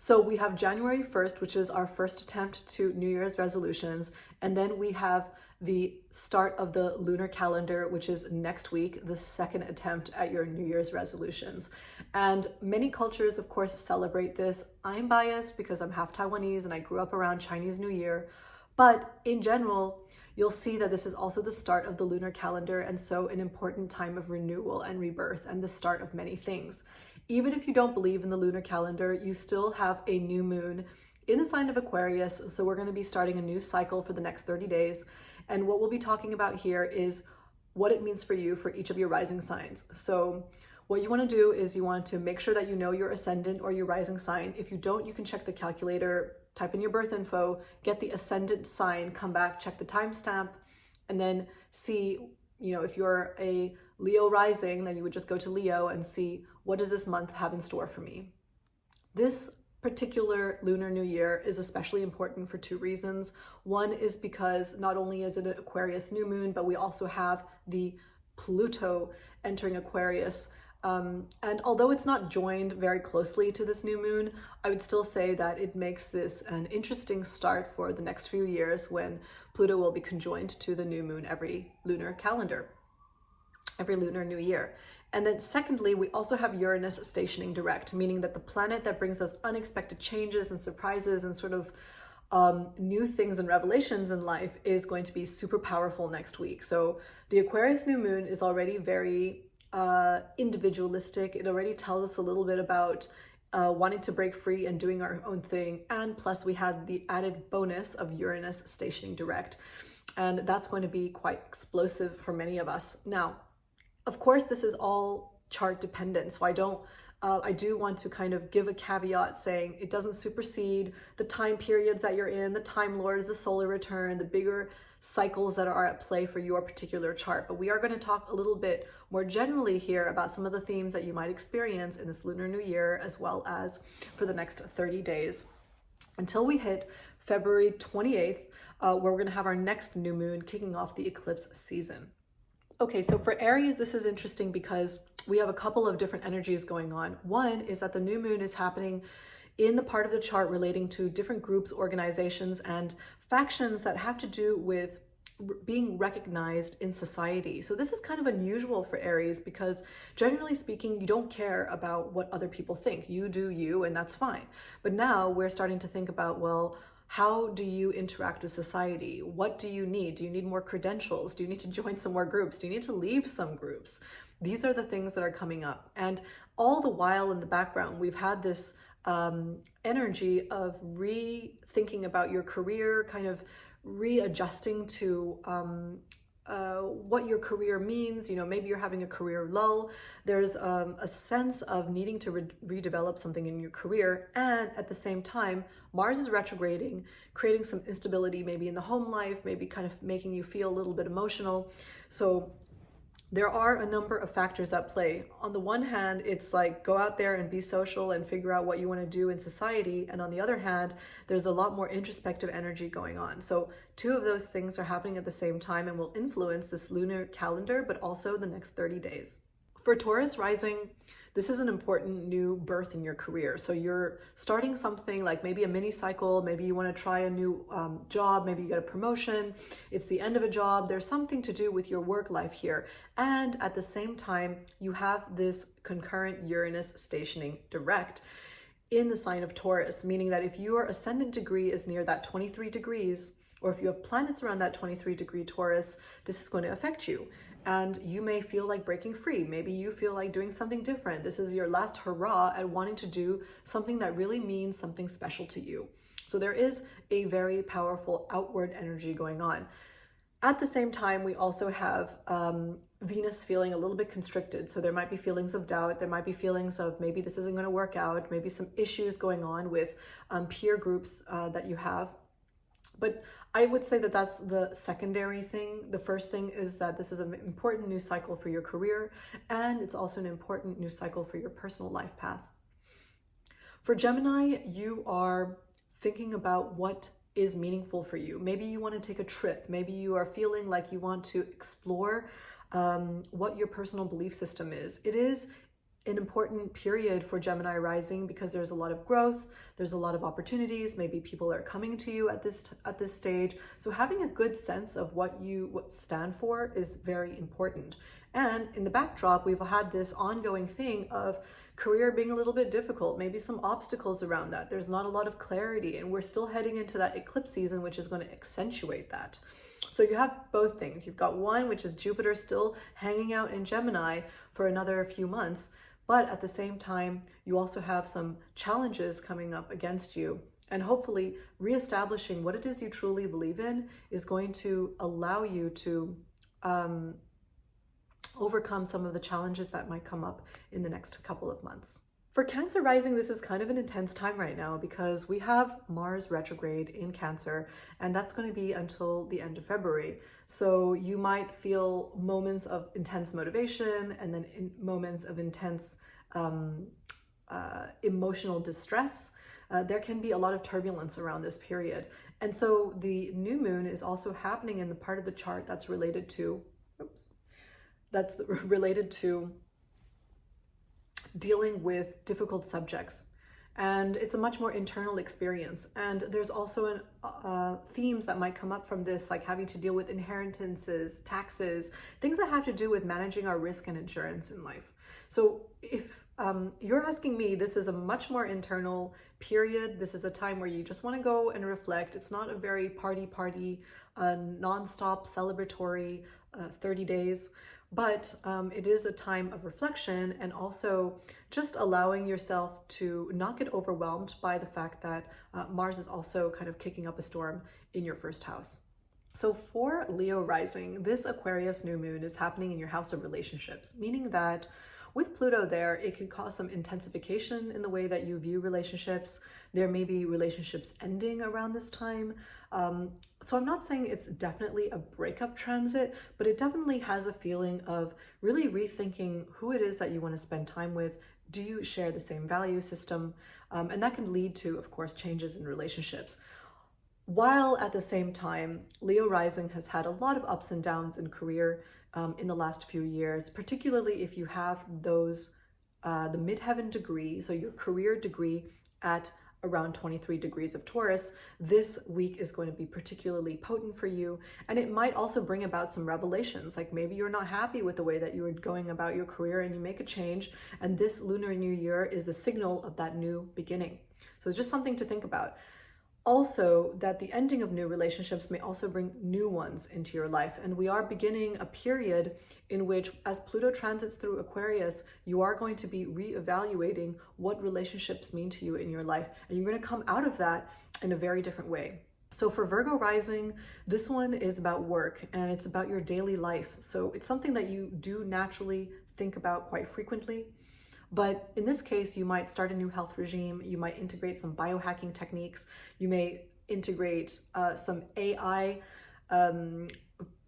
So we have January 1st, which is our first attempt to New Year's resolutions. And then we have the start of the lunar calendar, which is next week, the second attempt at your New Year's resolutions. And many cultures, of course, celebrate this. I'm biased because I'm half Taiwanese and I grew up around Chinese New Year. But in general, you'll see that this is also the start of the lunar calendar, and so an important time of renewal and rebirth and the start of many things. Even if you don't believe in the lunar calendar, you still have a new moon in the sign of Aquarius. So we're going to be starting a new cycle for the next 30 days. And what we'll be talking about here is what it means for you for each of your rising signs. So what you want to do is you want to make sure that you know your ascendant or your rising sign. If you don't, you can check the calculator, type in your birth info, get the ascendant sign, come back, check the timestamp, and then see, if you're a Leo rising, then you would just go to Leo and see what does this month have in store for me. This particular Lunar New Year is especially important for two reasons. One is because not only is it an Aquarius new moon, but we also have the Pluto entering Aquarius. And although it's not joined very closely to this new moon, I would still say that it makes this an interesting start for the next few years when Pluto will be conjoined to the new moon every lunar calendar, every Lunar New Year. And then secondly, we also have Uranus stationing direct, meaning that the planet that brings us unexpected changes and surprises and sort of new things and revelations in life is going to be super powerful next week. So the Aquarius new moon is already very individualistic. It already tells us a little bit about wanting to break free and doing our own thing. And plus we have the added bonus of Uranus stationing direct. And that's going to be quite explosive for many of us. Now, of course, this is all chart dependent. So I do want to kind of give a caveat saying it doesn't supersede the time periods that you're in, the time lords, the solar return, the bigger cycles that are at play for your particular chart. But we are going to talk a little bit more generally here about some of the themes that you might experience in this Lunar New Year, as well as for the next 30 days until we hit February 28th, where we're going to have our next new moon kicking off the eclipse season. Okay, so for Aries, this is interesting because we have a couple of different energies going on. One is that the new moon is happening in the part of the chart relating to different groups, organizations, and factions that have to do with being recognized in society. So this is kind of unusual for Aries because generally speaking, you don't care about what other people think. You do you, and that's fine. But now we're starting to think about, well, how do you interact with society? What do you need? Do you need more credentials? Do you need to join some more groups? Do you need to leave some groups? These are the things that are coming up. And all the while in the background, we've had this energy of rethinking about your career, kind of readjusting to what your career means. Maybe you're having a career lull. There's a sense of needing to redevelop something in your career. And at the same time, Mars is retrograding, creating some instability, maybe in the home life, maybe kind of making you feel a little bit emotional. So there are a number of factors at play. On the one hand, it's like go out there and be social and figure out what you want to do in society. And on the other hand, there's a lot more introspective energy going on. So two of those things are happening at the same time and will influence this lunar calendar, but also the next 30 days. For Taurus rising, this is an important new birth in your career. So you're starting something like maybe a mini cycle, maybe you want to try a new job, maybe you get a promotion, it's the end of a job, there's something to do with your work life here. And at the same time, you have this concurrent Uranus stationing direct in the sign of Taurus, meaning that if your ascendant degree is near that 23 degrees, or if you have planets around that 23-degree Taurus, this is going to affect you. And you may feel like breaking free. Maybe you feel like doing something different. This is your last hurrah at wanting to do something that really means something special to you. So there is a very powerful outward energy going on. At the same time, we also have Venus feeling a little bit constricted. So there might be feelings of doubt. There might be feelings of maybe this isn't going to work out. Maybe some issues going on with peer groups that you have. But I would say that that's the secondary thing. The first thing is that this is an important new cycle for your career, and it's also an important new cycle for your personal life path. For Gemini, you are thinking about what is meaningful for you. Maybe you want to take a trip. Maybe you are feeling like you want to explore what your personal belief system is. It is an important period for Gemini rising because there's a lot of growth, there's a lot of opportunities, maybe people are coming to you at this stage. So having a good sense of what you stand for is very important. And in the backdrop, we've had this ongoing thing of career being a little bit difficult, maybe some obstacles around that. There's not a lot of clarity, and we're still heading into that eclipse season, which is going to accentuate that. So you have both things. You've got one, which is Jupiter still hanging out in Gemini for another few months, but at the same time, you also have some challenges coming up against you. And hopefully reestablishing what it is you truly believe in is going to allow you to overcome some of the challenges that might come up in the next couple of months. For Cancer rising, this is kind of an intense time right now because we have Mars retrograde in Cancer, and that's going to be until the end of February. So you might feel moments of intense motivation and then moments of intense emotional distress. There can be a lot of turbulence around this period. And so the new moon is also happening in the part of the chart that's related to dealing with difficult subjects, and it's a much more internal experience. And there's also themes that might come up from this, like having to deal with inheritances, taxes, things that have to do with managing our risk and insurance in life. So if you're asking me, this is a much more internal period. This is a time where you just want to go and reflect. It's not a very party, non-stop celebratory 30 days. But it is a time of reflection and also just allowing yourself to not get overwhelmed by the fact that Mars is also kind of kicking up a storm in your first house. So for Leo rising, this Aquarius new moon is happening in your house of relationships, meaning that with Pluto there, it can cause some intensification in the way that you view relationships. There may be relationships ending around this time. So I'm not saying it's definitely a breakup transit, but it definitely has a feeling of really rethinking who it is that you want to spend time with. Do you share the same value system? And that can lead to, of course, changes in relationships. While at the same time, Leo rising has had a lot of ups and downs in career in the last few years, particularly if you have those, the midheaven degree, so your career degree at around 23 degrees of Taurus, this week is going to be particularly potent for you. And it might also bring about some revelations, like maybe you're not happy with the way that you are going about your career and you make a change. And this Lunar New Year is a signal of that new beginning. So it's just something to think about. Also, that the ending of new relationships may also bring new ones into your life. And we are beginning a period in which, as Pluto transits through Aquarius, you are going to be reevaluating what relationships mean to you in your life. And you're going to come out of that in a very different way. So for Virgo rising, this one is about work and it's about your daily life. So it's something that you do naturally think about quite frequently. But in this case, you might start a new health regime, you might integrate some biohacking techniques, you may integrate some AI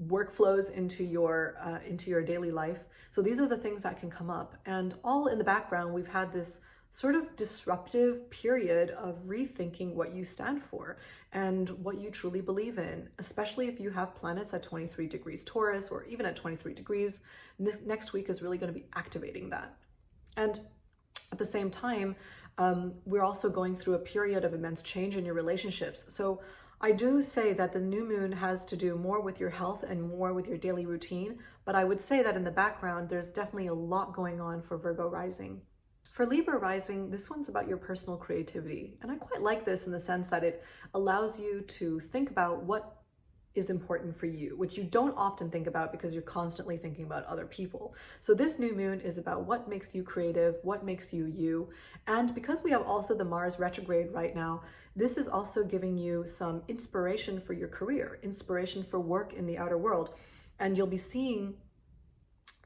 workflows into your daily life. So these are the things that can come up. And all in the background, we've had this sort of disruptive period of rethinking what you stand for and what you truly believe in, especially if you have planets at 23 degrees Taurus or even at 23 degrees. Next week is really going to be activating that. And at the same time, we're also going through a period of immense change in your relationships. So I do say that the new moon has to do more with your health and more with your daily routine, but I would say that in the background, there's definitely a lot going on for Virgo rising. For Libra rising, this one's about your personal creativity. And I quite like this in the sense that it allows you to think about what is important for you, which you don't often think about because you're constantly thinking about other people. So this new moon is about what makes you creative, what makes you you. And because we have also the Mars retrograde right now, this is also giving you some inspiration for your career, inspiration for work in the outer world. And you'll be seeing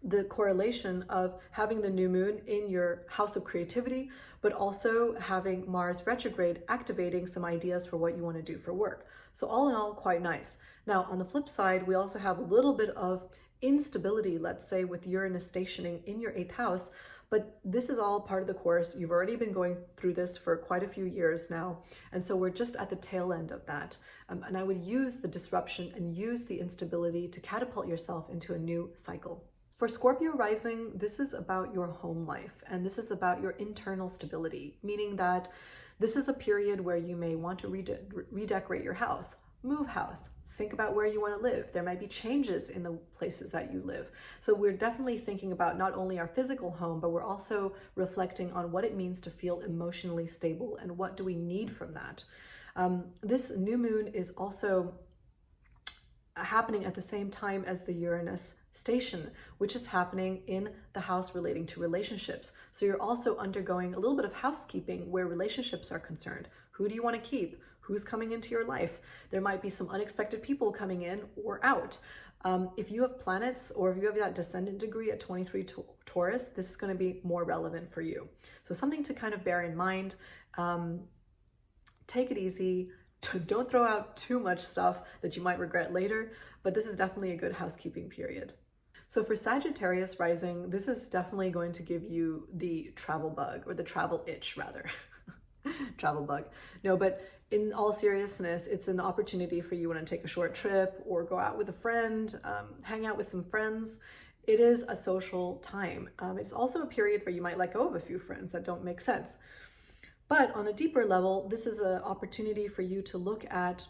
the correlation of having the new moon in your house of creativity, but also having Mars retrograde activating some ideas for what you want to do for work. So all in all, quite nice. Now, on the flip side, we also have a little bit of instability, let's say, with Uranus stationing in your 8th house, but this is all part of the course. You've already been going through this for quite a few years now, and so we're just at the tail end of that. And I would use the disruption and use the instability to catapult yourself into a new cycle. For Scorpio rising, this is about your home life, and this is about your internal stability, meaning that this is a period where you may want to redecorate your house, move house, think about where you want to live. There might be changes in the places that you live. So we're definitely thinking about not only our physical home, but we're also reflecting on what it means to feel emotionally stable and what do we need from that. This new moon is also happening at the same time as the Uranus station, which is happening in the house relating to relationships. So you're also undergoing a little bit of housekeeping where relationships are concerned. Who do you want to keep? Who's coming into your life? There might be some unexpected people coming in or out. If you have planets or if you have that descendant degree at 23 Taurus, this is going to be more relevant for you. So something to kind of bear in mind. Take it easy. Don't throw out too much stuff that you might regret later, but this is definitely a good housekeeping period. So for Sagittarius rising, this is definitely going to give you the travel bug, or the travel itch rather. Travel bug. No, but in all seriousness, it's an opportunity for you when to take a short trip or go out with a friend, hang out with some friends. It is a social time. It's also a period where you might let go of a few friends that don't make sense. But on a deeper level, this is an opportunity for you to look at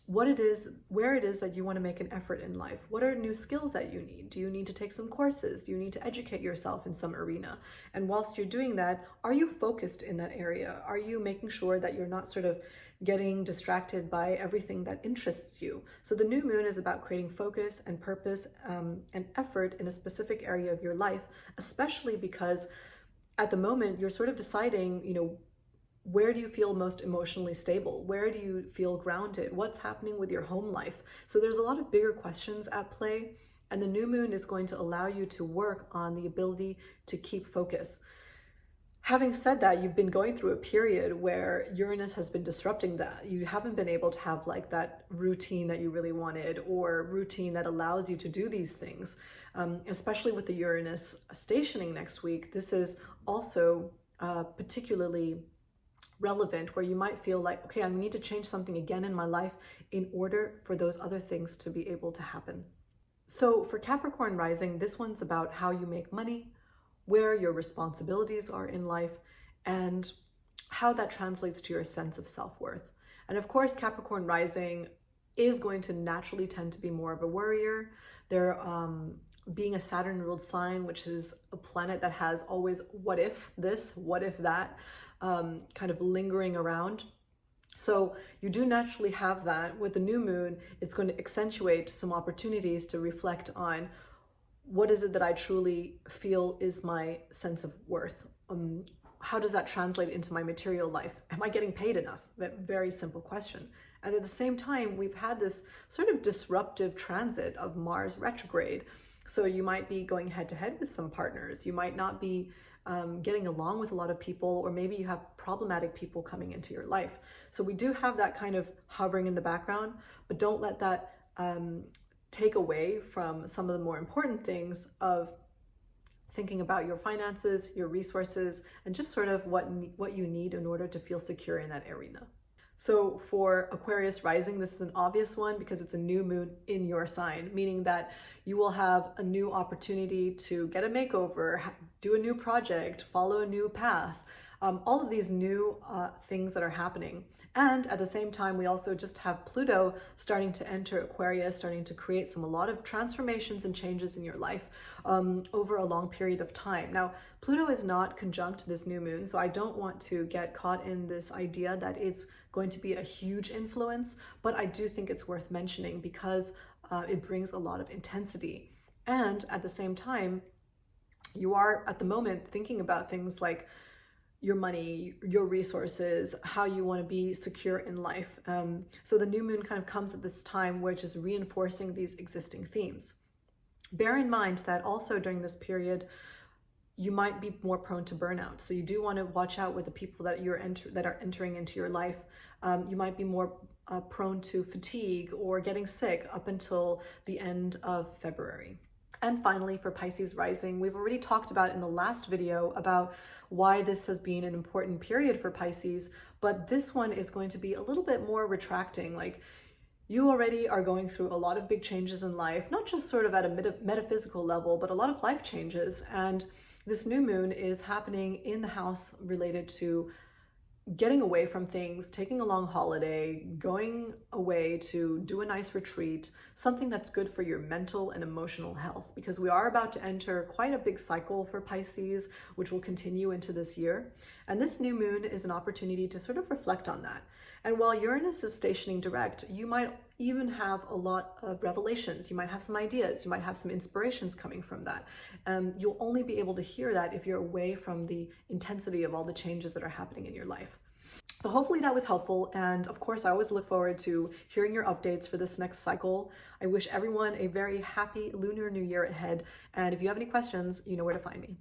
what it is, where it is that you want to make an effort in life. What are new skills that you need? Do you need to take some courses? Do you need to educate yourself in some arena? And whilst you're doing that, are you focused in that area? Are you making sure that you're not sort of getting distracted by everything that interests you? So the new moon is about creating focus and purpose and effort in a specific area of your life, especially because at the moment, you're sort of deciding, where do you feel most emotionally stable? Where do you feel grounded? What's happening with your home life? So there's a lot of bigger questions at play, and the new moon is going to allow you to work on the ability to keep focus. Having said that, you've been going through a period where Uranus has been disrupting that. You haven't been able to have like that routine that you really wanted, or routine that allows you to do these things. Especially with the Uranus stationing next week, this is also particularly relevant, where you might feel like, okay, I need to change something again in my life in order for those other things to be able to happen. So for Capricorn rising, this one's about how you make money, where your responsibilities are in life, and how that translates to your sense of self-worth. And of course, Capricorn rising is going to naturally tend to be more of a worrier. They're being a Saturn-ruled sign, which is a planet that has always what if this, what if that, kind of lingering around. So you do naturally have that. With the new moon, it's going to accentuate some opportunities to reflect on what is it that I truly feel is my sense of worth. How does that translate into my material life? Am I getting paid enough? That very simple question. And at the same time, we've had this sort of disruptive transit of Mars retrograde. So you might be going head to head with some partners. You might not be getting along with a lot of people, or maybe you have problematic people coming into your life. So we do have that kind of hovering in the background, but don't let that take away from some of the more important things of thinking about your finances, your resources, and just sort of what you need in order to feel secure in that arena. So for Aquarius rising, this is an obvious one because it's a new moon in your sign, meaning that you will have a new opportunity to get a makeover, do a new project, follow a new path, all of these new things that are happening. And at the same time, we also just have Pluto starting to enter Aquarius, starting to create a lot of transformations and changes in your life over a long period of time. Now, Pluto is not conjunct this new moon, so I don't want to get caught in this idea that it's going to be a huge influence, but I do think it's worth mentioning because it brings a lot of intensity. And at the same time, you are at the moment thinking about things like your money, your resources, how you want to be secure in life. So the new moon kind of comes at this time where it's just reinforcing these existing themes. Bear in mind that also during this period, you might be more prone to burnout. So you do want to watch out with the people that that are entering into your life. You might be more prone to fatigue or getting sick up until the end of February. And finally, for Pisces rising, we've already talked about in the last video about why this has been an important period for Pisces, but this one is going to be a little bit more retracting. Like, You already are going through a lot of big changes in life, not just sort of at a metaphysical level, but a lot of life changes. And this new moon is happening in the house related to getting away from things, taking a long holiday, going away to do a nice retreat, something that's good for your mental and emotional health, because we are about to enter quite a big cycle for Pisces, which will continue into this year. And this new moon is an opportunity to sort of reflect on that. And while Uranus is stationing direct, you might even have a lot of revelations. You might have some ideas. You might have some inspirations coming from that. You'll only be able to hear that if you're away from the intensity of all the changes that are happening in your life. So hopefully that was helpful. And of course, I always look forward to hearing your updates for this next cycle. I wish everyone a very happy Lunar New Year ahead. And if you have any questions, you know where to find me.